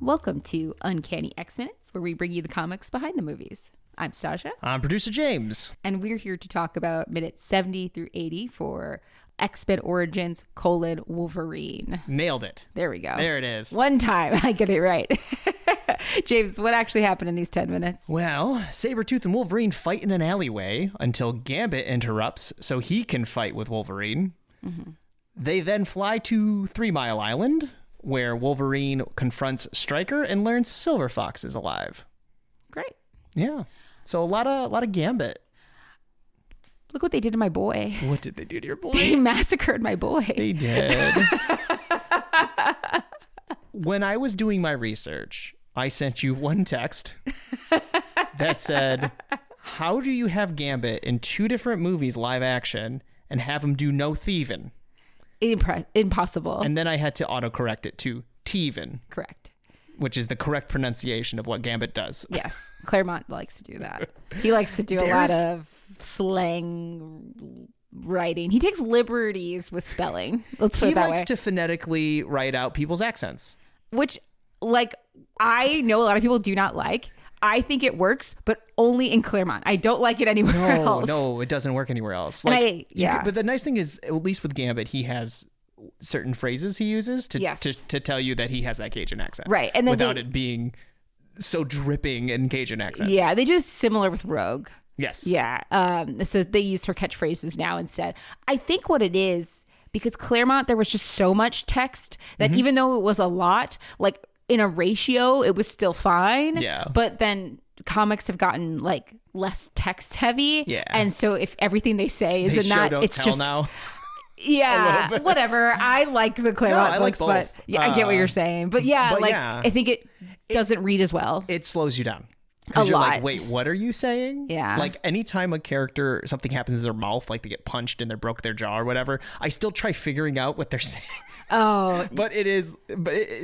Welcome to Uncanny X-Minutes, where we bring you the comics behind the movies. I'm Stasia. I'm producer James. And we're here to talk about minutes 70 through 80 for X-Men Origins, Wolverine. Nailed it. There we go. There it is. One time I get it right. James, what actually happened in these 10 minutes? Well, Sabretooth and Wolverine fight in an alleyway until Gambit interrupts so he can fight with Wolverine. Mm-hmm. They then fly to 3 Mile Island, where Wolverine confronts Stryker and learns Silver Fox is alive. Great. Yeah. So a lot of Gambit. Look what they did to my boy. What did they do to your boy? They massacred my boy. They did. When I was doing my research, I sent you one text that said, how do you have Gambit in 2 different movies live action and have him do no thieving? Impossible. And then I had to autocorrect it to Teven. Correct. Which is the correct pronunciation of what Gambit does. Yes. Claremont likes to do that. He likes to do a lot of slang writing. He takes liberties with spelling. Let's put it that way. He likes to phonetically write out people's accents. Which, I know a lot of people do not like. I think it works, but only in Claremont. I don't like it anywhere else. No, it doesn't work anywhere else. But the nice thing is, at least with Gambit, he has certain phrases he uses to tell you that he has that Cajun accent. Right. And then without it being so dripping in Cajun accent. Yeah, they do similar with Rogue. Yes. Yeah. So they use her catchphrases now instead. I think what it is, because Claremont, there was just so much text that even though it was a lot, in a ratio, it was still fine. Yeah. But then comics have gotten less text heavy. Yeah. And so if everything they say is in that, it's just now. Yeah, whatever. I like the Claremont books, but I get what you're saying. But I think it doesn't read as well. It slows you down. Because you're lot. like, wait, what are you saying? Yeah. Anytime a character, something happens in their mouth, they get punched and they broke their jaw or whatever, I still try figuring out what they're saying. Oh. But it's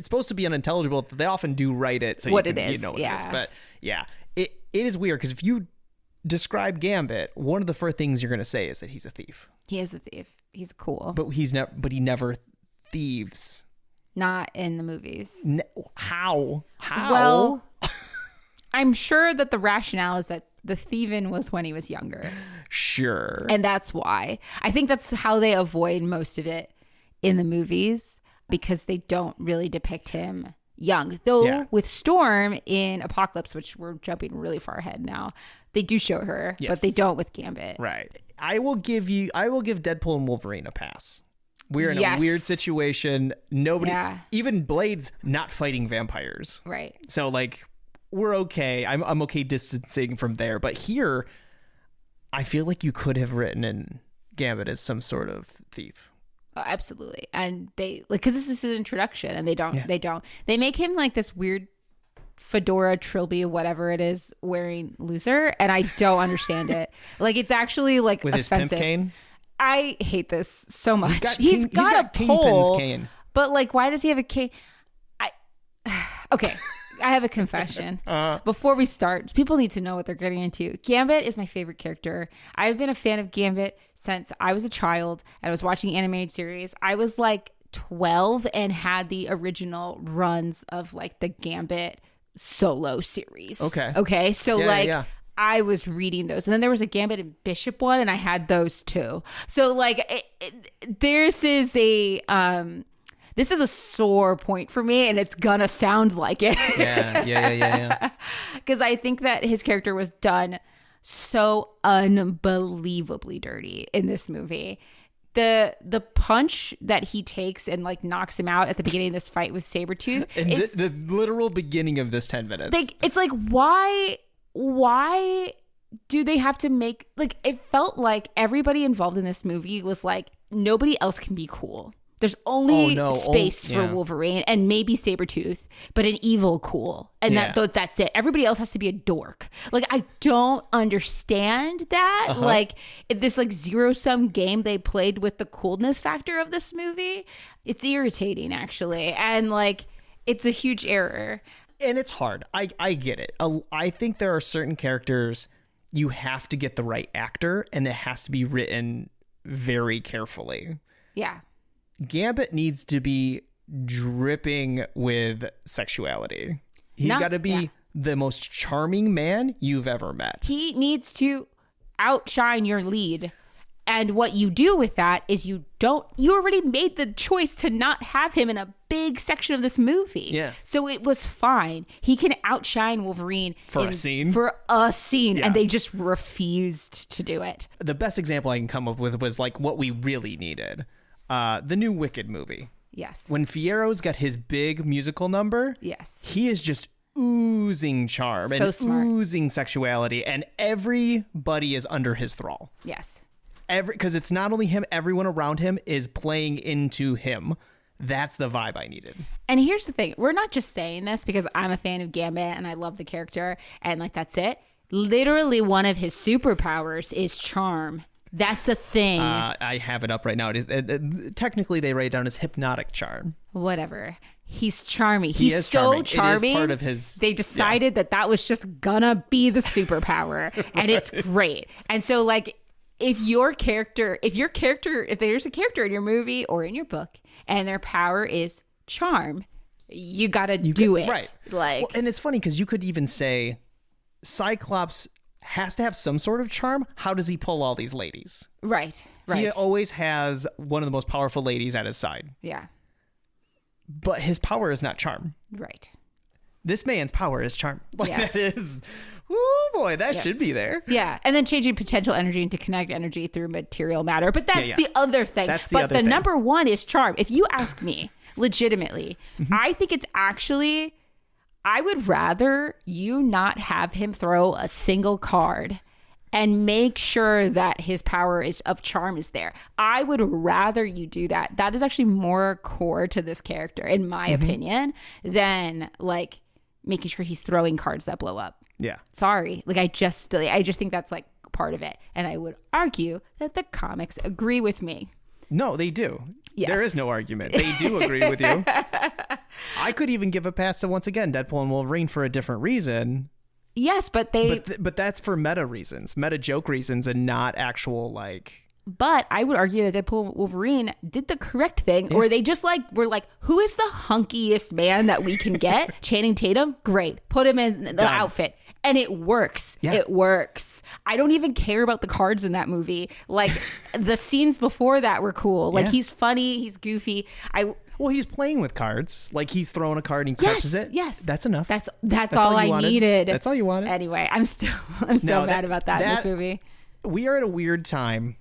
supposed to be unintelligible. They often do write it so what you know what it is. But yeah, it is weird because if you describe Gambit, one of the first things you're going to say is that he's a thief. He is a thief. He's cool. But he never thieves. Not in the movies. How? Well, I'm sure that the rationale is that the thieving was when he was younger. Sure. And that's why. I think that's how they avoid most of it in the movies, because they don't really depict him young. Though with Storm in Apocalypse, which we're jumping really far ahead now, they do show her, but they don't with Gambit. Right. I will give Deadpool and Wolverine a pass. We're in a weird situation. Nobody, even Blade's not fighting vampires. Right. So we're okay. I'm okay distancing from there. But here, I feel like you could have written in Gambit as some sort of thief. Oh, absolutely. And they because this is his introduction, and they make him this weird fedora, trilby, whatever it is, wearing loser, and I don't understand it. It's actually with offensive. His pimp cane. I hate this so much. He's got a pole, Kingpin's cane. But why does he have a cane? Okay. I have a confession. Before we start, people need to know what they're getting into. Gambit is my favorite character. I've been a fan of Gambit since I was a child and I was watching animated series. I was 12 and had the original runs of the Gambit solo series. Okay. So I was reading those, and then there was a Gambit and Bishop one, and I had those too. So this is a sore point for me, and it's gonna sound like it. Yeah. Because I think that his character was done so unbelievably dirty in this movie. The punch that he takes and knocks him out at the beginning of this fight with Sabretooth. And the literal beginning of this 10 minutes. It's why do they have to make it felt like everybody involved in this movie was nobody else can be cool. There's only space for Wolverine and maybe Sabretooth, but an evil cool. And that's it. Everybody else has to be a dork. I don't understand that. This zero-sum game they played with the coolness factor of this movie. It's irritating, actually. And it's a huge error. And it's hard. I get it. I think there are certain characters you have to get the right actor, and it has to be written very carefully. Yeah. Gambit needs to be dripping with sexuality. He's got to be the most charming man you've ever met. He needs to outshine your lead. And what you do with that is you already made the choice to not have him in a big section of this movie. Yeah. So it was fine. He can outshine Wolverine for a scene. And they just refused to do it. The best example I can come up with was like what we really needed. The new Wicked movie. Yes. When Fiero's got his big musical number. Yes. He is just oozing charm and oozing sexuality, and everybody is under his thrall. Yes. Because it's not only him, everyone around him is playing into him. That's the vibe I needed. And here's the thing. We're not just saying this because I'm a fan of Gambit and I love the character and like that's it. Literally one of his superpowers is charm. That's a thing. I have it up right now. It is, technically, they write it down as hypnotic charm. Whatever. He's charming. He He's so charming. It is part of his. They decided that was just gonna be the superpower, and it's great. And so, like, if there's a character in your movie or in your book, and their power is charm, you gotta do it. Right. And it's funny because you could even say Cyclops has to have some sort of charm. How does he pull all these ladies? Right. He always has one of the most powerful ladies at his side. Yeah. But his power is not charm. Right. This man's power is charm. Yes. That is, oh boy, that should be there. Yeah. And then changing potential energy into kinetic energy through material matter. But that's the other thing. But the number one is charm. If you ask me, legitimately, I think it's actually, I would rather you not have him throw a single card and make sure that his power of charm is there. I would rather you do that. That is actually more core to this character, in my opinion, than like making sure he's throwing cards that blow up. Yeah. Sorry. Like I just think that's like part of it. And I would argue that the comics agree with me. No, they do. Yes. There is no argument. They do agree with you. I could even give a pass to, once again, Deadpool and Wolverine for a different reason. Yes, but but that's for meta reasons, meta joke reasons, and not actual like. But I would argue that Deadpool and Wolverine did the correct thing, or they just were like, who is the hunkiest man that we can get? Channing Tatum, great, put him in the outfit, and it works. Yeah. It works. I don't even care about the cards in that movie. Like the scenes before that were cool. Like he's funny, he's goofy. Well, he's playing with cards. Like he's throwing a card and he catches it. Yes. That's enough. That's all I needed. That's all you wanted. Anyway, I'm so mad about that in this movie. We are at a weird time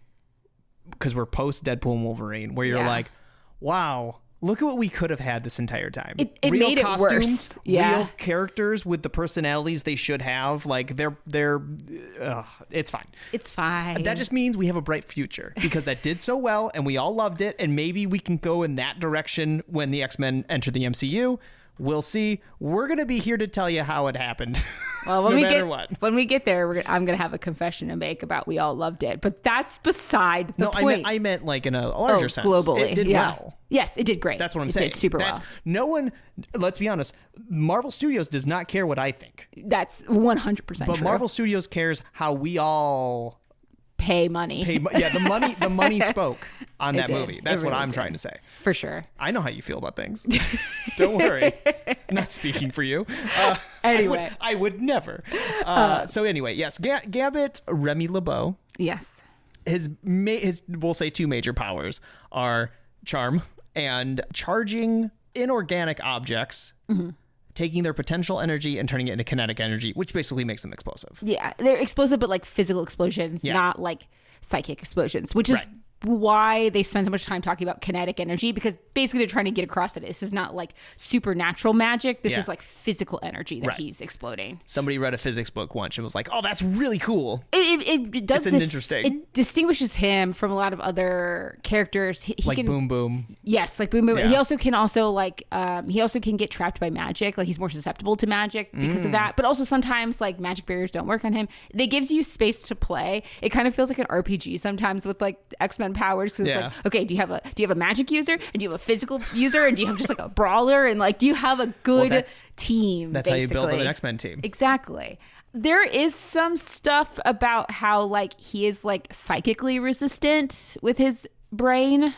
because we're post Deadpool and Wolverine where you're like, wow, look at what we could have had this entire time. It real made costumes, it worse. Yeah. Real characters with the personalities they should have. Like it's fine. It's fine. That just means we have a bright future because that did so well and we all loved it. And maybe we can go in that direction when the X-Men enter the MCU. We'll see. We're going to be here to tell you how it happened. Well, when we get there, I'm going to have a confession to make about we all loved it. But that's beside the point. I meant like in a larger sense. Globally. It did well. Yes, it did great. That's what I'm saying. It did super well. No one, let's be honest, Marvel Studios does not care what I think. That's 100% true. But Marvel Studios cares how we all pay money. The money spoke on that movie. That's what I'm trying to say. For sure. I know how you feel about things. Don't worry. I'm not speaking for you. Anyway. I would never. So anyway, yes, Gambit, Remy LeBeau. Yes. His we'll say two major powers are charm and charging inorganic objects. Taking their potential energy and turning it into kinetic energy, which basically makes them explosive. Yeah, they're explosive, but like physical explosions, not like psychic explosions, which is why they spend so much time talking about kinetic energy, because basically they're trying to get across that this is not like supernatural magic. This is like physical energy that he's exploding. Somebody read a physics book once and was like, oh, that's really cool. It does it's interesting. It distinguishes him from a lot of other characters. He like can, Boom Boom. Yes, like Boom Boom. Yeah. He also can get trapped by magic. Like he's more susceptible to magic because of that. But also sometimes like magic barriers don't work on him. They gives you space to play. It kind of feels like an RPG sometimes with like X-Men powers, because it's like, okay, do you have a magic user, and do you have a physical user, and do you have just like a brawler, and like do you have a good team? That's basically how you build an X-Men team. Exactly. There is some stuff about how like he is like psychically resistant with his brain,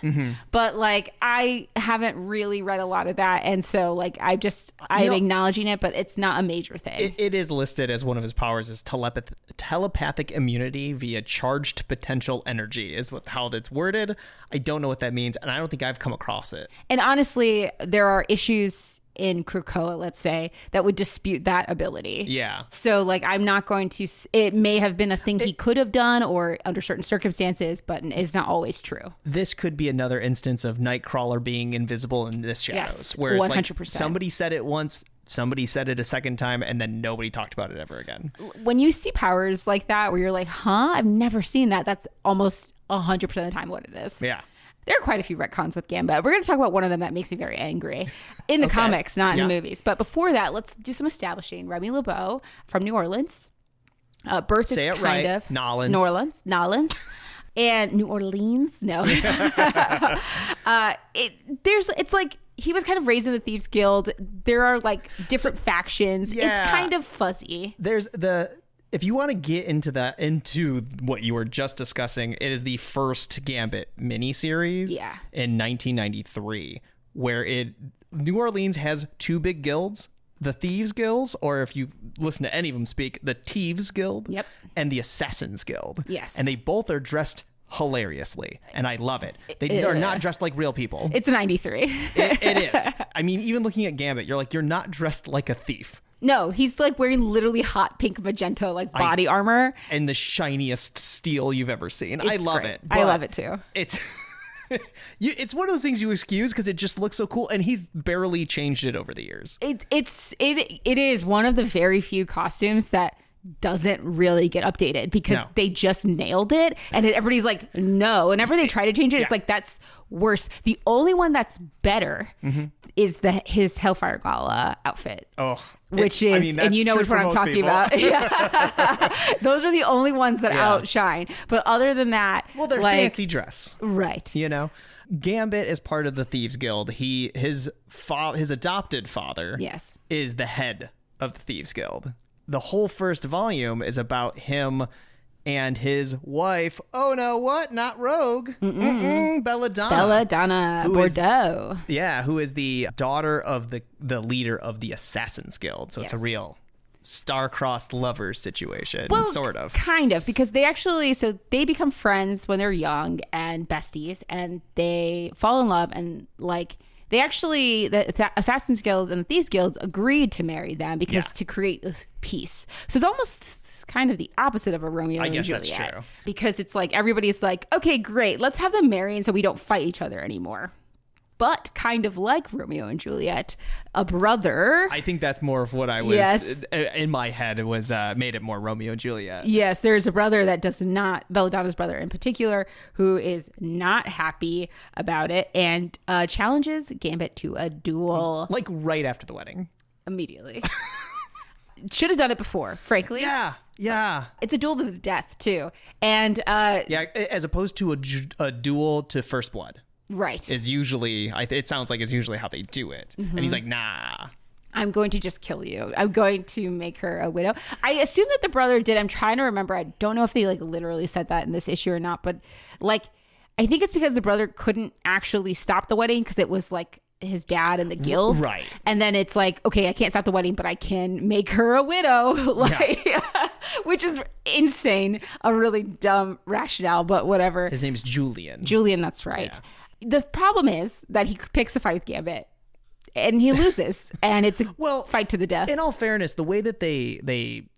but like I haven't really read a lot of that, and so like I'm acknowledging it, but it's not a major thing. It is listed as one of his powers is telepathic immunity via charged potential energy is how that's worded. I don't know what that means, and I don't think I've come across it. And honestly, there are issues in Krakoa, let's say, that would dispute that ability. Yeah. So like I'm not going to, it may have been a thing he could have done or under certain circumstances, but it's not always true. This could be another instance of Nightcrawler being invisible in the shadows, Yes, where it's 100%. like somebody said it once, somebody said it a second time, and then nobody talked about it ever again. When you see powers like that where you're like, huh, I've never seen that, that's almost 100% of the time what it is. Yeah. There are quite a few retcons with Gambit. We're going to talk about one of them that makes me very angry in the comics, not in the movies. But before that, let's do some establishing. Remy LeBeau from New Orleans. Birth Say is it kind right. of Nolans. And New Orleans. No. It's like he was kind of raised in the Thieves Guild. There are like different factions. Yeah. It's kind of fuzzy. There's if you want to get into what you were just discussing, it is the first Gambit miniseries in 1993, where New Orleans has two big guilds, the Thieves Guilds, or if you listen to any of them speak, the Thieves Guild, and the Assassins Guild. Yes. And they both are dressed hilariously, and I love it. They are not dressed like real people. It's 93. It is. I mean, even looking at Gambit, you're like, you're not dressed like a thief. No, he's like wearing literally hot pink magenta like body armor and the shiniest steel you've ever seen. I love it. I love it too. It's it's one of those things you excuse because it just looks so cool, and he's barely changed it over the years. It is one of the very few costumes that doesn't really get updated because they just nailed it, and everybody's like, no. Whenever they try to change it, it's like that's worse. The only one that's better is his Hellfire Gala outfit. Oh, which is, and you know which one I'm talking about. Those are the only ones that outshine. But other than that, well, they're like, fancy dress, right? You know, Gambit is part of the Thieves Guild. His adopted father, is the head of the Thieves Guild. The whole first volume is about him and his wife. Oh no, what? Not Rogue. Belladonna. Belladonna Bordeaux. Who is the daughter of the leader of the Assassins Guild. So it's a real star-crossed lovers situation, sort of. Kind of, because they become friends when they're young and besties, and they fall in love, and like they actually, the Assassin's Guild and the Thieves Guilds agreed to marry them because to create this peace. So it's almost kind of the opposite of a Romeo and Juliet. I guess that's true. Because it's like everybody's like, okay, great, let's have them marry, and so we don't fight each other anymore. But kind of like Romeo and Juliet, a brother. I think that's more of what I was in my head. It was made it more Romeo and Juliet. Yes, there's a brother that does not, Belladonna's brother in particular, who is not happy about it and challenges Gambit to a duel. Like right after the wedding. Immediately. Should have done it before, frankly. Yeah. It's a duel to the death, too. And as opposed to a duel to first blood. Right. Is usually, it sounds like is usually how they do it. And he's like, nah. I'm going to just kill you. I'm going to make her a widow. I assume that the brother did. I'm trying to remember. I don't know if they like literally said that in this issue or not. But like, I think it's because the brother couldn't actually stop the wedding because it was like his dad and the guilds. Right. And then it's like, okay, I can't stop the wedding, but I can make her a widow. Which is insane. A really dumb rationale, but whatever. His name's Julian. Julian, that's right. Yeah. The problem is that he picks a fight with Gambit and he loses, and it's a fight to the death. In all fairness, the way that they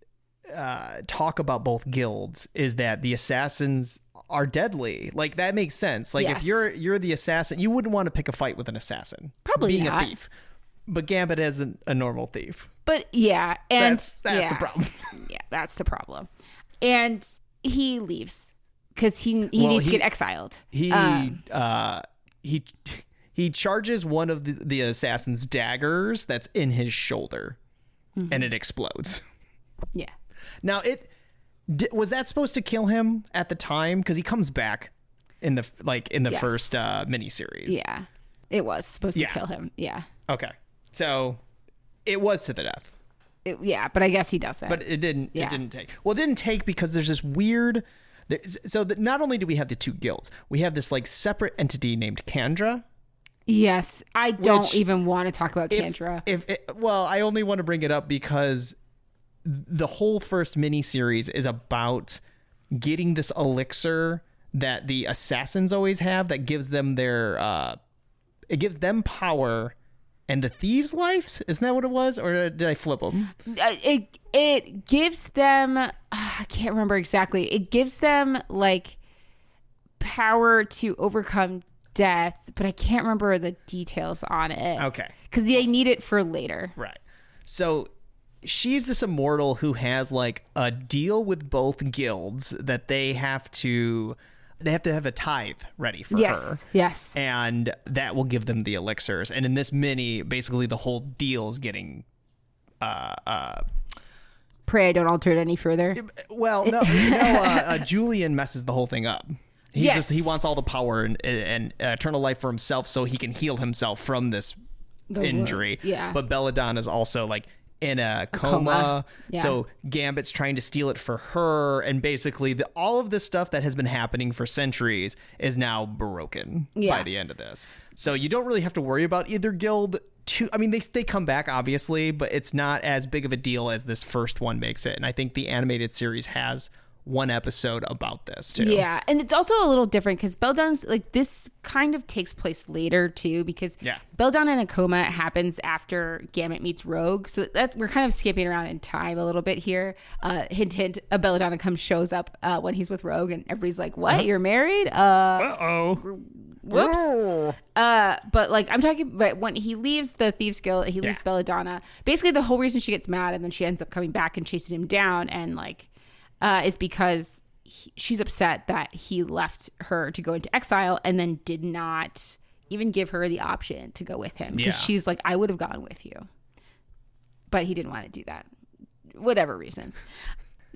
talk about both guilds is that the assassins are deadly. Like that makes sense. Like if you're the assassin, you wouldn't want to pick a fight with an assassin. Probably being not. A thief. But Gambit is a normal thief. But and that's the problem. Yeah, that's the problem. And he leaves. Because he needs to get exiled. He charges one of the assassin's daggers that's in his shoulder, and it explodes. Yeah. Now was that supposed to kill him at the time? Because he comes back in the first miniseries. Yeah, it was supposed to kill him. Yeah. Okay, so it was to the death. But I guess he doesn't. But it didn't. It didn't take. Well, it didn't take because there's this weird. Not only do we have the two guilds, we have this like separate entity named Kandra. Yes, I don't even want to talk about Kandra. Well, I only want to bring it up because the whole first miniseries is about getting this elixir that the assassins always have that gives them it gives them power and the thieves' lives. Isn't that what it was? Or did I flip them? It gives them, I can't remember exactly. It gives them like power to overcome death, but I can't remember the details on it. Okay. Because they need it for later. Right. So she's this immortal who has like a deal with both guilds that they have to have a tithe ready for her. Yes. And that will give them the elixirs. And in this mini, basically the whole deal is getting Pray I don't alter it any further. Well, no, Julian messes the whole thing up. He wants all the power and eternal life for himself so he can heal himself from this injury. Yeah. But Belladonna's also like in a coma. Yeah. So Gambit's trying to steal it for her. And basically all of this stuff that has been happening for centuries is now broken by the end of this. So you don't really have to worry about either guild. I mean, they come back, obviously, but it's not as big of a deal as this first one makes it. And I think the animated series has one episode about this too. Yeah, and it's also a little different because Belladonna's like this kind of takes place later too because Belladonna in a coma happens after Gambit meets Rogue, so we're kind of skipping around in time a little bit here. Hint, hint. A Belladonna shows up when he's with Rogue, and everybody's like, "What? You're married? Whoops." But like I'm talking, but when he leaves the Thieves Guild, he leaves Belladonna. Basically, the whole reason she gets mad and then she ends up coming back and chasing him down and like. Is because she's upset that he left her to go into exile and then did not even give her the option to go with him. Because she's like, I would have gone with you. But he didn't want to do that. Whatever reasons.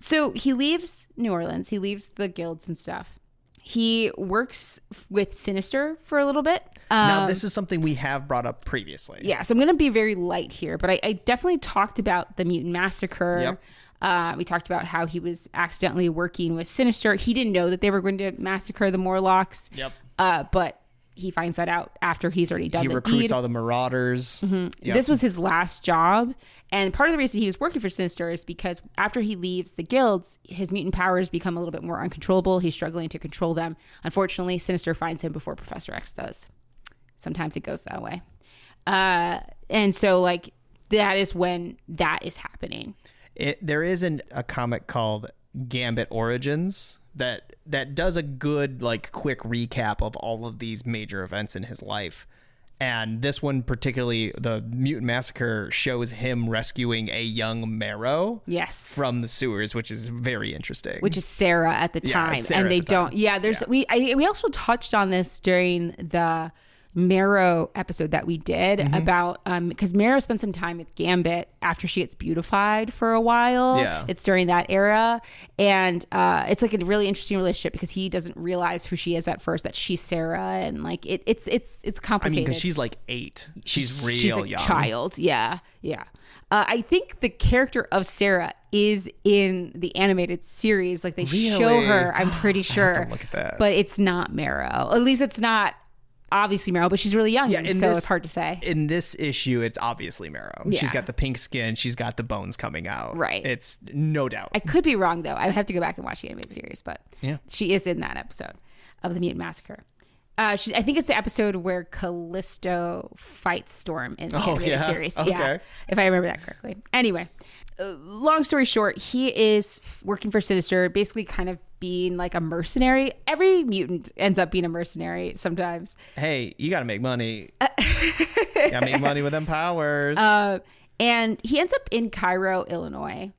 So he leaves New Orleans. He leaves the guilds and stuff. He works with Sinister for a little bit. Now, this is something we have brought up previously. Yeah, so I'm going to be very light here. But I definitely talked about the Mutant Massacre. Yep. We talked about how he was accidentally working with Sinister. He didn't know that they were going to massacre the Morlocks. Yep. But he finds that out after he's already done the deed. He recruits all the Marauders. Mm-hmm. Yep. This was his last job. And part of the reason he was working for Sinister is because after he leaves the guilds, his mutant powers become a little bit more uncontrollable. He's struggling to control them. Unfortunately, Sinister finds him before Professor X does. Sometimes it goes that way. And so, like, that is when that is happening. There is a comic called Gambit Origins that does a good like quick recap of all of these major events in his life. And this one particularly, the Mutant Massacre, shows him rescuing a young Marrow from the sewers, which is very interesting. Which is Sarah at the time. And they don't. Yeah, there's we also touched on this during the Marrow episode that we did about because Marrow spent some time with Gambit after she gets beautified for a while. It's during that era, and it's like a really interesting relationship because he doesn't realize who she is at first, that she's Sarah, and like it's complicated. I mean, because she's like 8, she's real a young child. I think the character of Sarah is in the animated series. Like they show her, I'm pretty sure. I have to look at that. But it's not Marrow. At least it's not obviously Marrow, but she's really young, so it's hard to say. In this issue, it's obviously Marrow. She's got the pink skin. She's got the bones coming out. Right. It's no doubt. I could be wrong, though. I would have to go back and watch the animated series, but she is in that episode of the Mutant Massacre. I think it's the episode where Callisto fights Storm in the animated series. Okay. Yeah, if I remember that correctly. Anyway, long story short, he is working for Sinister, basically kind of being like a mercenary. Every mutant ends up being a mercenary sometimes. Hey, you got to make money. You got to make money with them powers. And he ends up in Cairo, Illinois.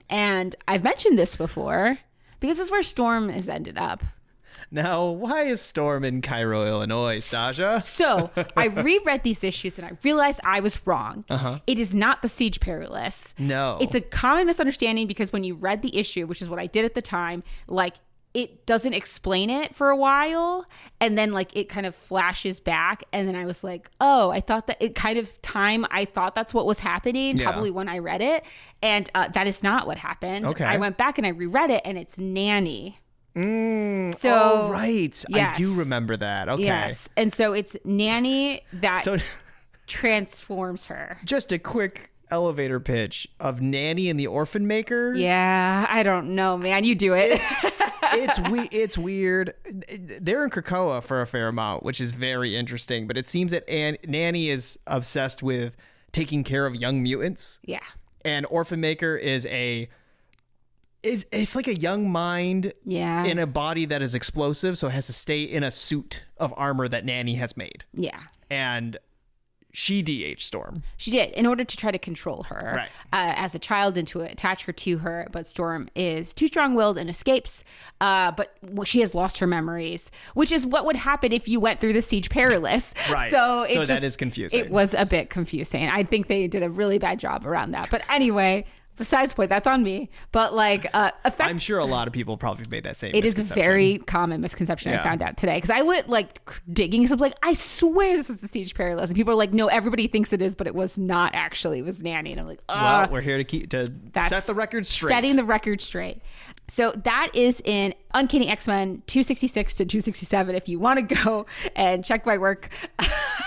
And I've mentioned this before because this is where Storm has ended up. Now, why is Storm in Cairo, Illinois, Stasia? So I reread these issues and I realized I was wrong. It is not the Siege Perilous. No. It's a common misunderstanding because when you read the issue, which is what I did at the time, like it doesn't explain it for a while, and then like it kind of flashes back, and then I was like, oh, I thought that it kind of I thought that's what was happening probably when I read it, and that is not what happened. Okay. I went back and I reread it, and it's Nanny. So right, yes. I do remember that. Okay, yes, and so it's Nanny that transforms her. Just a quick elevator pitch of Nanny and the Orphan Maker. Yeah, I don't know, man. You do it. It's weird. They're in Krakoa for a fair amount, which is very interesting. But it seems that Nanny is obsessed with taking care of young mutants. Yeah, and Orphan Maker is it's like a young mind in a body that is explosive, so it has to stay in a suit of armor that Nanny has made. Yeah, and she DH Storm. She did, in order to try to control her right. As a child and to attach her to her. But Storm is too strong-willed and escapes. But she has lost her memories, which is what would happen if you went through the Siege Perilous. Right. So that is confusing. It was a bit confusing. I think they did a really bad job around that. But anyway, besides the point, that's on me. But like, I'm sure a lot of people probably made that same. It is a very common misconception I found out today, because I went like digging something like, I swear this was the Siege Perilous, and people are like, no, everybody thinks it is, but it was not actually. It was Nanny, and I'm like, well, we're here to set the record straight. Setting the record straight. So that is in Uncanny X-Men 266 to 267. If you want to go and check my work,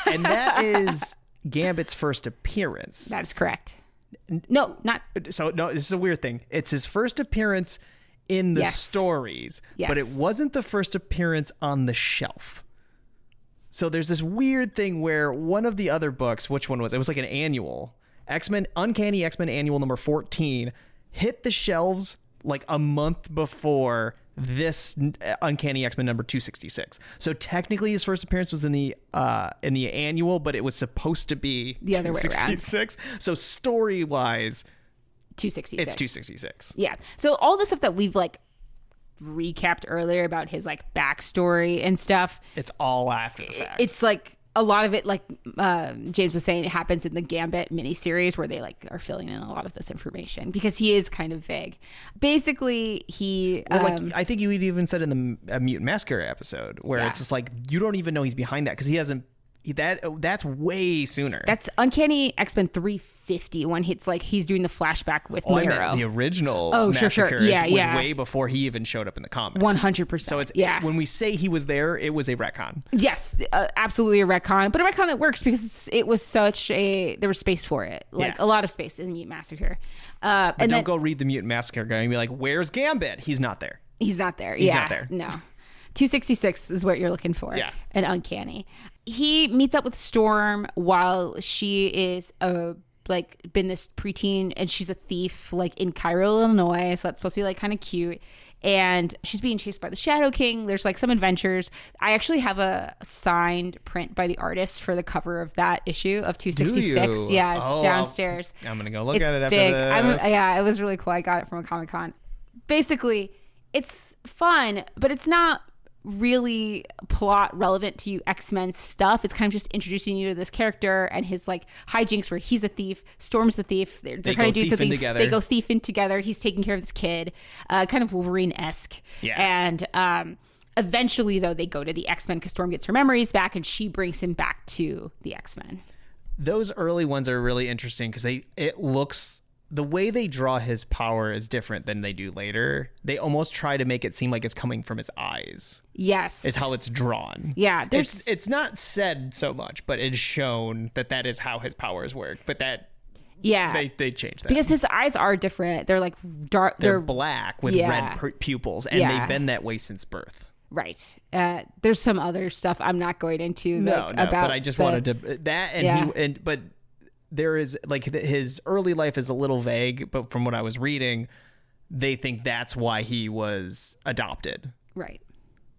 and that is Gambit's first appearance. That is correct. No, not so. No, this is a weird thing. It's his first appearance in the stories, but it wasn't the first appearance on the shelf. So there's this weird thing where one of the other books, which one was it? It was like an annual Uncanny X-Men annual number 14, hit the shelves like a month before this Uncanny X-Men number 266. So technically his first appearance was in the annual, but it was supposed to be the other way around. So story-wise, 266. It's 266. Yeah. So all the stuff that we've like recapped earlier about his like backstory and stuff, it's all after the fact. It's like a lot of it, like James was saying, it happens in the Gambit miniseries where they like are filling in a lot of this information because he is kind of vague. Basically, I think you even said in the Mutant Massacre episode where it's just like you don't even know he's behind that because he hasn't. That's way sooner. That's Uncanny X-Men 350 when it's like he's doing the flashback with Nero. The original Massacre was way before he even showed up in the comics. 100%. So it's when we say he was there, it was a retcon. Yes, absolutely a retcon, but a retcon that works because it was there was space for it, a lot of space in the Mutant Massacre. But don't go read the Mutant Massacre guy and be like, "Where's Gambit?" He's not there. He's not there. He's not there. No. 266 is what you're looking for. Yeah. An Uncanny. He meets up with Storm while she is been this preteen and she's a thief like in Cairo, Illinois. So that's supposed to be like kind of cute. And she's being chased by the Shadow King. There's like some adventures. I actually have a signed print by the artist for the cover of that issue of 266. Yeah, it's downstairs. I'm going to go look at it after this. It was really cool. I got it from a Comic-Con. Basically, it's fun, but it's not really plot relevant to you X-Men stuff. It's kind of just introducing you to this character and his like hijinks where he's a thief, Storm's the thief. They're kind of doing something together. They go thieving together. He's taking care of this kid, kind of Wolverine-esque. Yeah. And eventually, though, they go to the X-Men because Storm gets her memories back and she brings him back to the X-Men. Those early ones are really interesting because the way they draw his power is different than they do later. They almost try to make it seem like it's coming from his eyes. Yes. Is how it's drawn. Yeah. It's not said so much, but it's shown that is how his powers work. But they changed that. Because his eyes are different. They're like dark. They're black with red pupils. And they've been that way since birth. Right. There's some other stuff I'm not going into. About but I just wanted to that. And but there is like his early life is a little vague, but from what I was reading, they think that's why he was adopted. Right.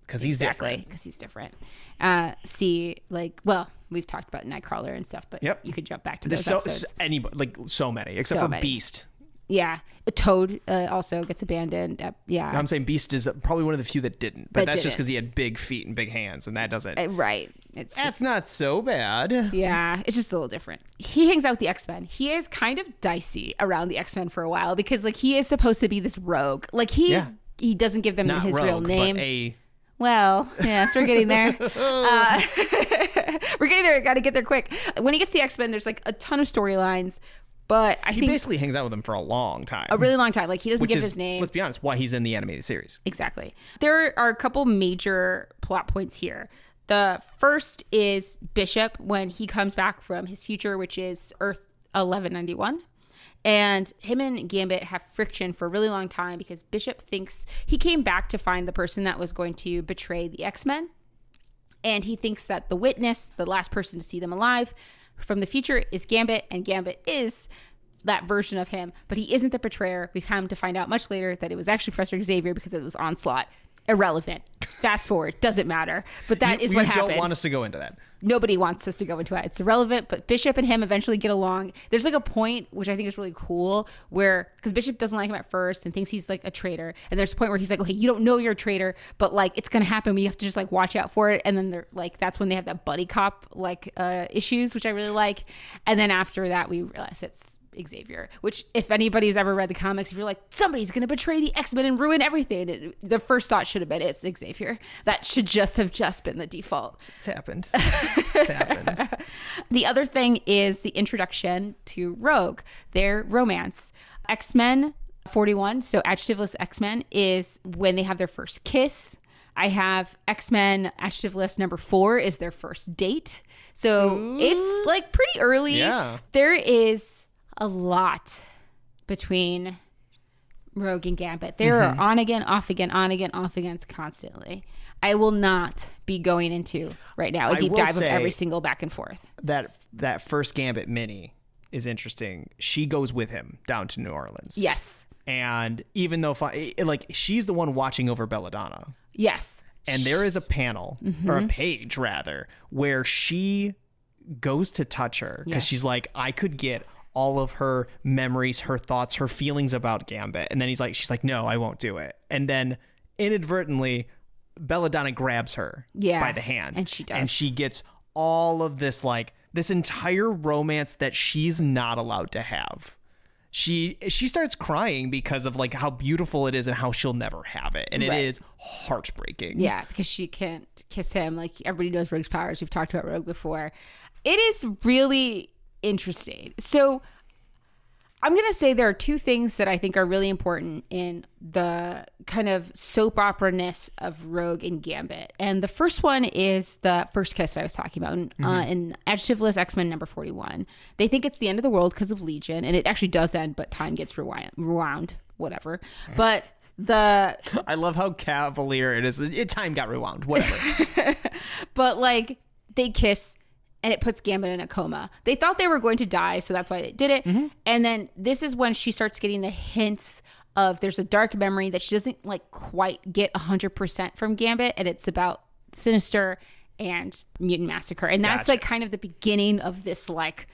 Because he's different. Because he's different. We've talked about Nightcrawler and stuff, but you could jump back to those episodes. So many, except for Beast. Yeah. Toad also gets abandoned. I'm saying Beast is probably one of the few that didn't. But that's just because he had big feet and big hands, and that doesn't. Right. That's not so bad. Yeah. It's just a little different. He hangs out with the X-Men. He is kind of dicey around the X-Men for a while because, like, he is supposed to be this rogue. Like, he he doesn't give them Not his Rogue, real name. But a... Well, yes, we're getting there. We're getting there. Got to get there quick. When he gets the X-Men, there's like a ton of storylines, but I think he basically hangs out with them for a long time. A really long time. Like he doesn't give his name. Let's be honest, why he's in the animated series. Exactly. There are a couple major plot points here. The first is Bishop when he comes back from his future, which is Earth 1191. And him and Gambit have friction for a really long time because Bishop thinks he came back to find the person that was going to betray the X-Men. And he thinks that the witness, the last person to see them alive from the future, is Gambit. And Gambit is that version of him. But he isn't the betrayer. We come to find out much later that it was actually Professor Xavier because it was Onslaught. Irrelevant. Fast forward. Doesn't matter. But that is what happened. You don't want us to go into that. Nobody wants us to go into it. It's irrelevant, but Bishop and him eventually get along. There's like a point, which I think is really cool, where, because Bishop doesn't like him at first and thinks he's like a traitor. And there's a point where he's like, okay, you don't know you're a traitor, but like it's going to happen. But you have to just like watch out for it. And then they're like, that's when they have that buddy cop like issues, which I really like. And then after that, we realize it's Xavier, which if anybody's ever read the comics, if you're like, somebody's going to betray the X-Men and ruin everything, the first thought should have been, it's Xavier. That should just have been the default. It's happened. It's happened. The other thing is the introduction to Rogue, their romance. X-Men 41, so adjectiveless X-Men, is when they have their first kiss. I have X-Men adjectiveless number 4 is their first date. So it's like pretty early. Yeah. There is a lot between Rogue and Gambit. They are on again, off again, on again, off again constantly. I will not be going into right now a deep dive of every single back and forth. That first Gambit mini is interesting. She goes with him down to New Orleans. Yes. And even though like she's the one watching over Belladonna. Yes. And there is a panel or a page rather where she goes to touch her because she's like, I could get all of her memories, her thoughts, her feelings about Gambit. And then she's like, no, I won't do it. And then inadvertently, Belladonna grabs her by the hand. And she does. And she gets all of this, like, this entire romance that she's not allowed to have. She starts crying because of, like, how beautiful it is and how she'll never have it. And it is heartbreaking. Yeah, because she can't kiss him. Like, everybody knows Rogue's powers. We've talked about Rogue before. It is really interesting. So I'm going to say there are two things that I think are really important in the kind of soap opera-ness of Rogue and Gambit. And the first one is the first kiss I was talking about in adjectiveless X-Men number 41. They think it's the end of the world because of Legion, and it actually does end, but time gets rewound, whatever. But I love how cavalier it is. Time got rewound, whatever. But like they kiss, and it puts Gambit in a coma. They thought they were going to die, so that's why they did it. And then this is when she starts getting the hints of there's a dark memory that she doesn't like quite get 100% from Gambit, and it's about Sinister and Mutant Massacre. And that's like kind of the beginning of this like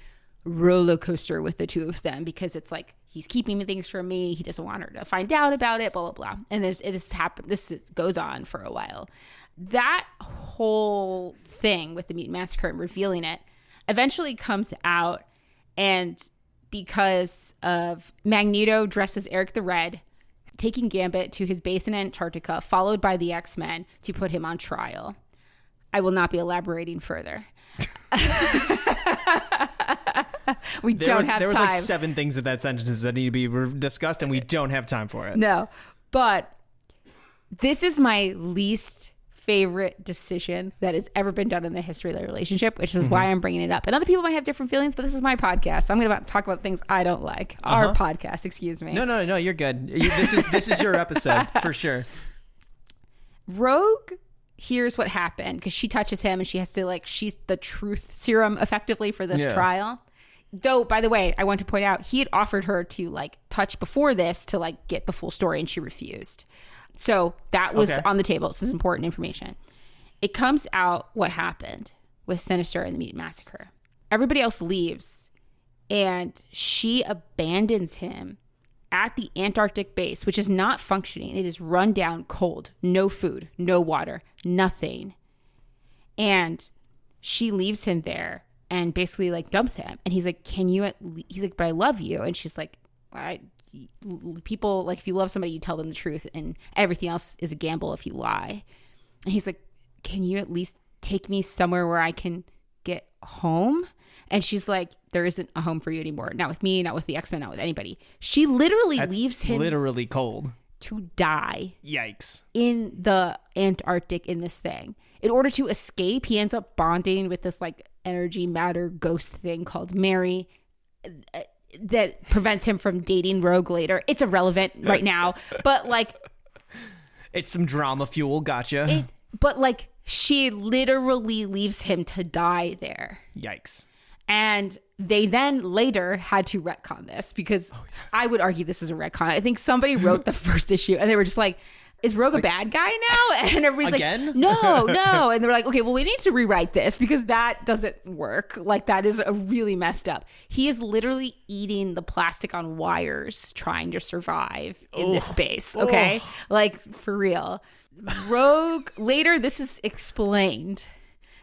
roller coaster with the two of them, because it's like he's keeping things from me. He doesn't want her to find out about it, blah, blah, blah. And this goes on for a while. That whole thing with the Mutant Massacre and revealing it eventually comes out, and because of Magneto dressed as Eric the Red, taking Gambit to his base in Antarctica, followed by the X-Men to put him on trial. I will not be elaborating further. We don't have time. There was like 7 things in that sentence that need to be discussed, and we don't have time for it. No, but this is my least favorite decision that has ever been done in the history of the relationship, which is why I'm bringing it up. And other people might have different feelings, but this is my podcast, so I'm going to talk about things I don't like. Our podcast, excuse me. No, you're good. This is your episode for sure. Rogue hears what happened because she touches him, and she has to she's the truth serum effectively for this trial. Though, by the way, I want to point out he had offered her to touch before this to get the full story, and she refused. So that was on the table. This is important information. It comes out what happened with Sinister and the Mutant Massacre. Everybody else leaves, and she abandons him at the Antarctic base, which is not functioning. It is run down, cold, no food, no water, nothing. And she leaves him there and basically dumps him. And he's like, he's like, but I love you. And she's like, people, like, if you love somebody, you tell them the truth, and everything else is a gamble if you lie. And he's like, can you at least take me somewhere where I can get home? And she's like, there isn't a home for you anymore. Not with me, not with the X-Men, not with anybody. She literally leaves him literally cold to die. Yikes. In the Antarctic in this thing. In order to escape, he ends up bonding with this like energy matter ghost thing called Mary that prevents him from dating Rogue later. It's irrelevant right now, but like it's some drama fuel. Gotcha. But like she literally leaves him to die there. Yikes. And they then later had to retcon this because I would argue this is a retcon. I think somebody wrote the first issue and they were just like, is Rogue a bad guy now? And everybody's again? like, no. And they're like, okay, well, we need to rewrite this because that doesn't work. Like, that is a really messed up. He is literally eating the plastic on wires trying to survive in this base. Okay. Like, for real. Rogue, later, this is explained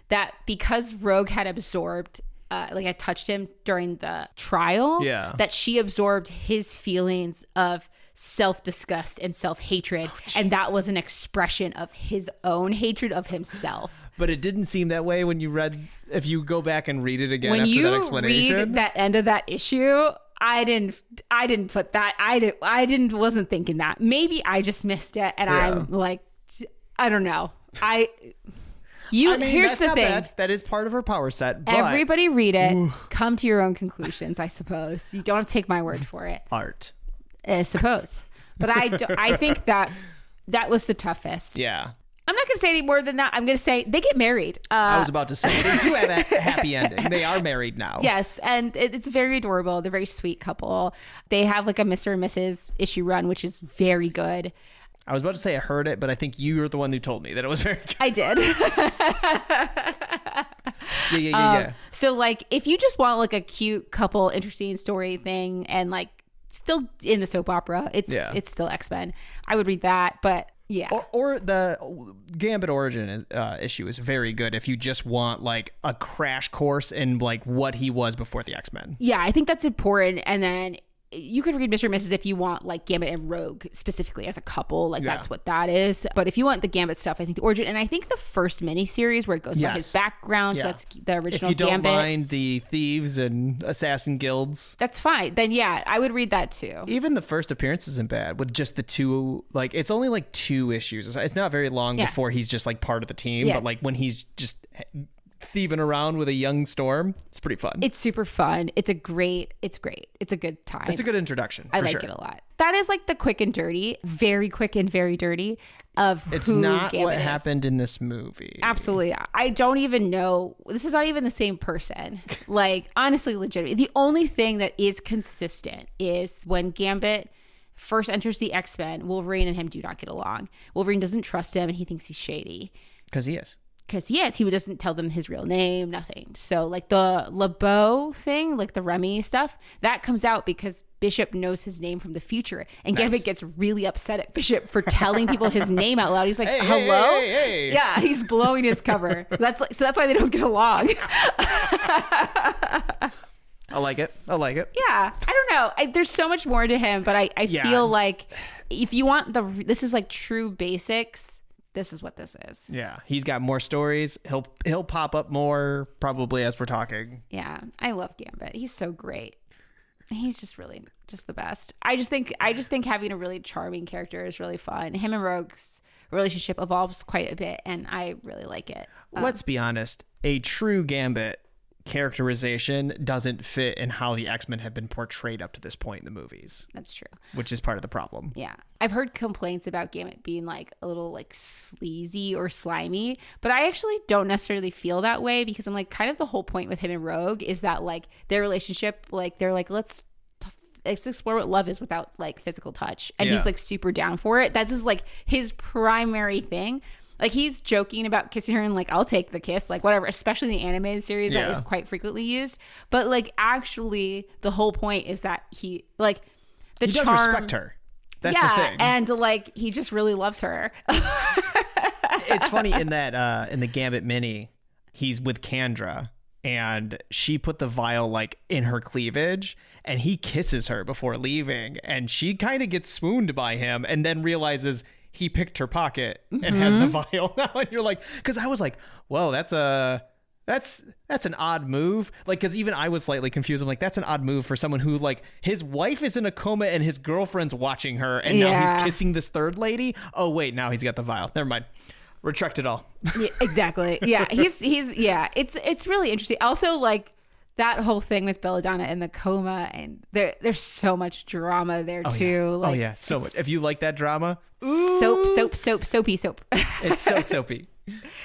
that because Rogue had absorbed like I touched him during the trial, that she absorbed his feelings of self-disgust and self-hatred, and that was an expression of his own hatred of himself. But it didn't seem that way when you read, if you go back and read it again when after you that explanation. Read that end of that issue, I didn't put that. I wasn't thinking that. Maybe I just missed it, and I'm like, I don't know. Here's the thing. Bad. That is part of her power set. But everybody read it. Come to your own conclusions, I suppose. You don't have to take my word for it. Art. I suppose. But I think that was the toughest. Yeah. I'm not going to say any more than that. I'm going to say they get married. I was about to say, they do have a happy ending. They are married now. Yes, and it's very adorable. They're a very sweet couple. They have like a Mr. and Mrs. issue run, which is very good. I was about to say I heard it, but I think you were the one who told me that it was very good. I did. Yeah. So like, if you just want like a cute couple, interesting story thing, and like still in the soap opera, it's still X-Men. I would read that, but yeah. Or the Gambit origin issue is very good if you just want like a crash course in like what he was before the X-Men. Yeah, I think that's important, and then you could read Mr. and Mrs. if you want like Gambit and Rogue specifically as a couple, like that's what that is. But if you want the Gambit stuff, I think the origin, and I think the first miniseries where it goes by his background, so that's the original Gambit. If you don't mind the thieves and assassin guilds, that's fine. Then yeah, I would read that too. Even the first appearance isn't bad with just the two, like it's only like 2 issues. It's not very long before he's just like part of the team, but like when he's just thieving around with a young Storm, it's pretty fun. It's super fun. It's great. It's a good time. It's a good introduction. I like it a lot. That is like the quick and dirty, very quick and very dirty of it's who not Gambit what is. Happened in this movie. Absolutely. I don't even know. This is not even the same person. Like, honestly, legitimately. The only thing that is consistent is when Gambit first enters the X-Men, Wolverine and him do not get along. Wolverine doesn't trust him and he thinks he's shady. Because he is. He doesn't tell them his real name, nothing. So like the LeBeau thing, like the Remy stuff, that comes out because Bishop knows his name from the future, and Gambit gets really upset at Bishop for telling people his name out loud. He's like, "Hello." Hey. Yeah, he's blowing his cover. That's why they don't get along. I like it. Yeah, I don't know. There's so much more to him, but I feel like if you want this is like true basics. This is what this is. Yeah, he's got more stories. He'll pop up more probably as we're talking. Yeah, I love Gambit. He's so great. He's just really just the best. I just think having a really charming character is really fun. Him and Rogue's relationship evolves quite a bit, and I really like it. Let's be honest, a true Gambit characterization doesn't fit in how the X-Men have been portrayed up to this point in the movies. That's true. Which is part of the problem. Yeah. I've heard complaints about Gambit being like a little like sleazy or slimy, but I actually don't necessarily feel that way because I'm like kind of the whole point with him and Rogue is that like their relationship, like they're like, let's explore what love is without like physical touch. And he's like super down for it. That's just like his primary thing. Like, he's joking about kissing her and, like, I'll take the kiss, like, whatever, especially in the animated series that is quite frequently used. But, like, actually, the whole point is that he, like, he does respect her. That's the thing. And, like, he just really loves her. It's funny in that, in the Gambit mini, he's with Kandra, and she put the vial, like, in her cleavage, and he kisses her before leaving, and she kind of gets swooned by him and then realizes he picked her pocket and has the vial now. And you're like, because I was like, whoa, that's an odd move. Like, because even I was slightly confused. I'm like, that's an odd move for someone who, like, his wife is in a coma and his girlfriend's watching her, and now he's kissing this third lady. Oh wait, now he's got the vial. Never mind. Retract it all. Yeah, exactly. Yeah, he's yeah. It's really interesting. Also, like, that whole thing with Belladonna in the coma, and there's so much drama there too. Yeah. Like, so much. If you like that drama, soapy soap. It's so soapy.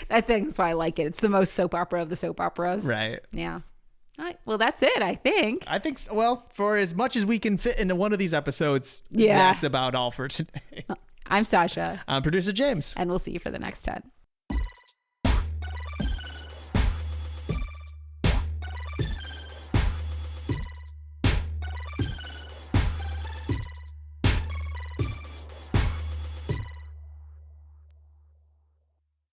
That thing's why I like it. It's the most soap opera of the soap operas. Right. Yeah. All right. Well, that's it, I think. I think so. Well, for as much as we can fit into one of these episodes, that's about all for today. I'm Sasha. I'm producer James. And we'll see you for the next 10.